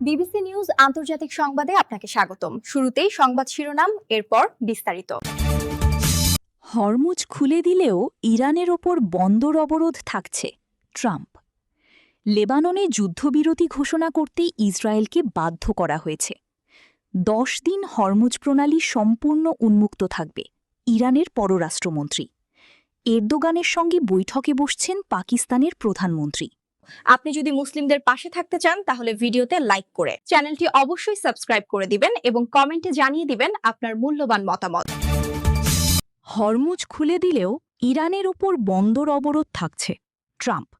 BBC news আন্তর্জাতিক সংবাদে আপনাকে স্বাগতম। শুরুতেই সংবাদ শিরোনাম, এরপর বিস্তারিত। হরমুজ খুলে দিলেও ইরানের ওপর বন্দর অবরোধ থাকছে, ট্রাম্প। লেবাননে যুদ্ধবিরতি ঘোষণা করতে ইসরায়েলকে বাধ্য করা হয়েছে। 10 দিন হরমুজ প্রণালী সম্পূর্ণ উন্মুক্ত থাকবে, ইরানের পররাষ্ট্রমন্ত্রী। এরদোগানের সঙ্গে বৈঠকে বসছেন পাকিস্তানের প্রধানমন্ত্রী। আপনি যদি মুসলিমদের পাশে থাকতে চান তাহলে ভিডিওতে লাইক করে চ্যানেলটি অবশ্যই সাবস্ক্রাইব করে দিবেন এবং কমেন্টে জানিয়ে দিবেন আপনার মূল্যবান মতামত। হরমুজ খুলে দিলেও ইরানের ওপর বন্দর অবরোধ থাকছে, ট্রাম্প।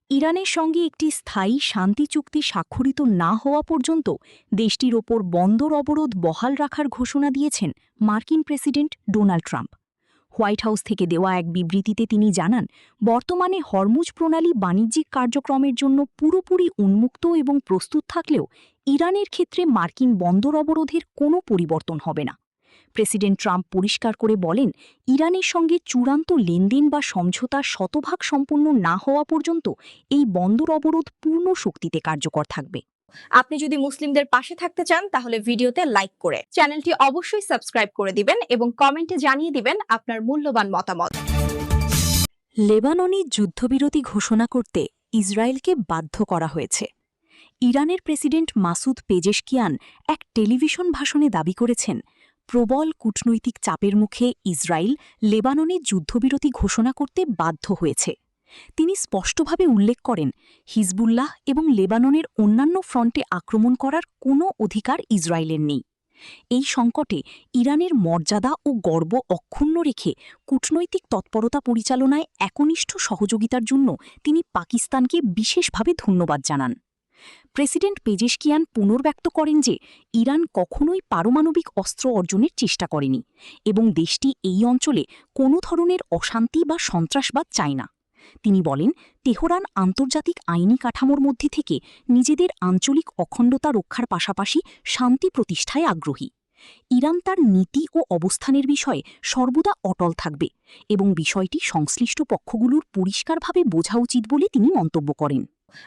ইরানের সঙ্গে একটি স্থায়ী শান্তি চুক্তি স্বাক্ষরিত না হওয়া পর্যন্ত দেশটির ওপর বন্দর অবরোধ বহাল রাখার ঘোষণা দিয়েছেন মার্কিন president Donald Trump. White house থেকে দেওয়া এক বিবৃতিতে তিনি জানান, বর্তমানে হরমুজ প্রণালী বাণিজ্যিক কার্যক্রমের জন্য পুরোপুরি উন্মুক্ত এবং প্রস্তুত থাকলেও ইরানের ক্ষেত্রে মার্কিন বন্দর অবরোধের কোনো পরিবর্তন হবে না। প্রেসিডেন্ট ট্রাম্প পরিষ্কার করে বলেন, ইরানের সঙ্গে চূড়ান্ত লেনদেন বা সমঝোতা শতভাগ সম্পন্ন না হওয়া পর্যন্ত এই বন্দর অবরোধ পূর্ণ শক্তিতে কার্যকর থাকবে। আপনি যদি মুসলিমদের পাশে থাকতে চান তাহলে ভিডিওতে লাইক করে চ্যানেলটি অবশ্যই সাবস্ক্রাইব করে দিবেন এবং কমেন্টে জানিয়ে দিবেন আপনার মূল্যবান মতামত। লেবাননে যুদ্ধবিরতি ঘোষণা করতে ইসরায়েলকে বাধ্য করা হয়েছে। ইরানের প্রেসিডেন্ট মাসুদ পেজেশকিয়ান এক টেলিভিশন ভাষণে দাবি করেছেন, প্রবল কূটনৈতিক চাপের মুখে ইসরায়েল লেবাননে যুদ্ধবিরতি ঘোষণা করতে বাধ্য হয়েছে। তিনি স্পষ্টভাবে উল্লেখ করেন, হিজবুল্লাহ এবং লেবাননের অন্যান্য ফ্রন্টে আক্রমণ করার কোনো অধিকার ইসরায়েলের নেই। এই সংকটে ইরানের মর্যাদা ও গর্ব অক্ষুণ্ণ রেখে কূটনৈতিক তৎপরতা পরিচালনায় একনিষ্ঠ সহযোগিতার জন্য তিনি পাকিস্তানকে বিশেষভাবে ধন্যবাদ জানান। প্রেসিডেন্ট পেজেশকিয়ান পুনর্ব্যক্ত করেন যে ইরান কখনোই পারমাণবিক অস্ত্র অর্জনের চেষ্টা করেনি এবং দেশটি এই অঞ্চলে কোনো ধরনের অশান্তি বা সন্ত্রাসবাদ চায় না। তিনি বলেন, তেহরান আন্তর্জাতিক আইনি কাঠামোর মধ্যে থেকে নিজেদের আঞ্চলিক অখণ্ডতা রক্ষার পাশাপাশি শান্তি প্রতিষ্ঠায় আগ্রহী। ইরান তার নীতি ও অবস্থানের বিষয়ে সর্বদা অটল থাকবে এবং বিষয়টি সংশ্লিষ্ট পক্ষগুলোর পরিষ্কারভাবে বোঝা উচিত বলে তিনি মন্তব্য করেন।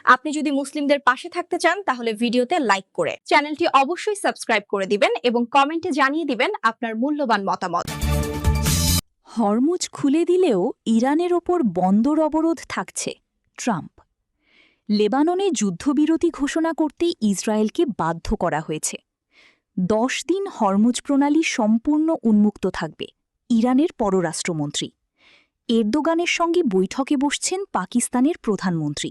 আপনি যদি মুসলিমদের পাশে থাকতে চান তাহলে ভিডিওতে লাইক করে চ্যানেলটি অবশ্যই সাবস্ক্রাইব করে দিবেন এবং কমেন্টে জানিয়ে দিবেন আপনার মূল্যবান মতামত। হরমুজ খুলে দিলেও ইরানের ওপর বন্দর অবরোধ থাকছে, ট্রাম্প। লেবাননে যুদ্ধবিরতি ঘোষণা করতে ইসরায়েলকে বাধ্য করা হয়েছে। 10 দিন হরমুজ প্রণালী সম্পূর্ণ উন্মুক্ত থাকবে, ইরানের পররাষ্ট্রমন্ত্রী। এরদোগানের সঙ্গে বৈঠকে বসছেন পাকিস্তানের প্রধানমন্ত্রী।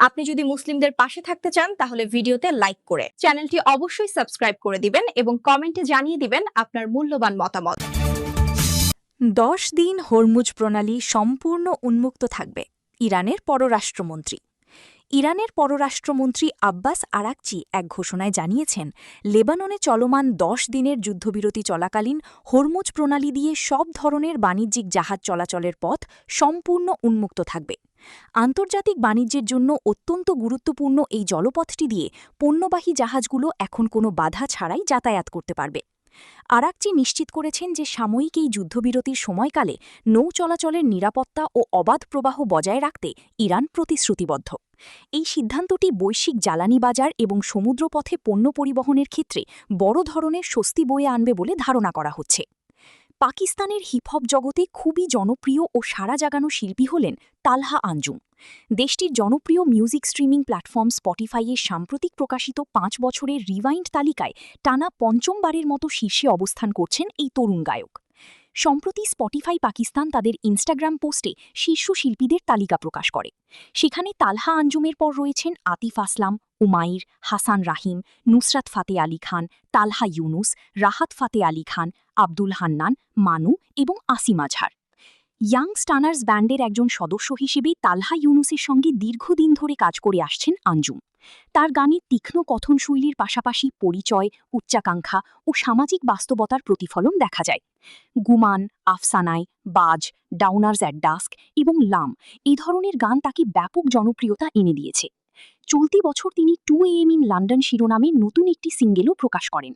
আপনি যদি মুসলিমদের পাশে থাকতে চান তাহলে ভিডিওতে লাইক করে চ্যানেলটি অবশ্যই সাবস্ক্রাইব করে দিবেন এবং কমেন্টে জানিয়ে দিবেন আপনার মূল্যবান মতামত। 10 দিন হরমুজ প্রণালী সম্পূর্ণ উন্মুক্ত থাকবে, ইরানের পররাষ্ট্রমন্ত্রী। ইরানের পররাষ্ট্রমন্ত্রী আব্বাস আরাকচি এক ঘোষণায় জানিয়েছেন, লেবাননে চলমান 10 দিনের যুদ্ধবিরতি চলাকালীন হরমুজ প্রণালী দিয়ে সব ধরনের বাণিজ্যিক জাহাজ চলাচলের পথ সম্পূর্ণ উন্মুক্ত থাকবে। আন্তর্জাতিক বাণিজ্যের জন্য অত্যন্ত গুরুত্বপূর্ণ এই জলপথটি দিয়ে পণ্যবাহী জাহাজগুলো এখন কোনো বাধা ছাড়াই যাতায়াত করতে পারবে। আরাকচি নিশ্চিত করেছেন যে সাময়িক এই যুদ্ধবিরতির সময়কালে নৌ চলাচলের নিরাপত্তা ও অবাধ প্রবাহ বজায় রাখতে ইরান প্রতিশ্রুতিবদ্ধ। এই সিদ্ধান্তটি বৈশ্বিক জ্বালানি বাজার এবং সমুদ্রপথে পণ্য পরিবহনের ক্ষেত্রে বড় ধরনের স্বস্তি বয়ে আনবে বলে ধারণা করা হচ্ছে। পাকিস্তানের হিপহপ জগতে খুবই জনপ্রিয় ও সাড়া জাগানো শিল্পী হলেন তালহা আঞ্জুম। দেশটির জনপ্রিয় মিউজিক স্ট্রিমিং প্ল্যাটফর্ম স্পটিফাইয়ের সাম্প্রতিক প্রকাশিত 5 বছরের রিওয়াইন্ড তালিকায় টানা 5মবারের মতো শীর্ষে অবস্থান করছেন এই তরুণ গায়ক। সম্প্রতি স্পটিফাই পাকিস্তান তাদের ইনস্টাগ্রাম পোস্টে শীর্ষ শিল্পীদের তালিকা প্রকাশ করে। সেখানে তালহা আঞ্জুমের পর রয়েছেন আতিফ আসলাম, উমাইর, হাসান রাহিম, নুসরাত ফাতে আলী খান, তালহা ইউনুস, রাহাত ফাতে আলী খান, আব্দুল হান্নান, মানু এবং আসিম আজহার। ইয়াং স্টানার্স ব্যান্ডের একজন সদস্য হিসেবে তালহা ইউনুসের সঙ্গে দীর্ঘদিন ধরে কাজ করে আসছেন আঞ্জুম। তার গানে তীক্ষ্ণ কথনশৈলীর পাশাপাশি পরিচয়, উচ্চাকাঙ্ক্ষা ও সামাজিক বাস্তবতার প্রতিফলন দেখা যায়। গুমান, আফসানায়, বাজ, ডাউনার্স অ্যাট ডাস্ক এবং লাম এই ধরনের গান তাকে ব্যাপক জনপ্রিয়তা এনে দিয়েছে। চলতি বছর তিনি 2 AM ইন লন্ডন শিরোনামে নতুন একটি সিঙ্গেলও প্রকাশ করেন।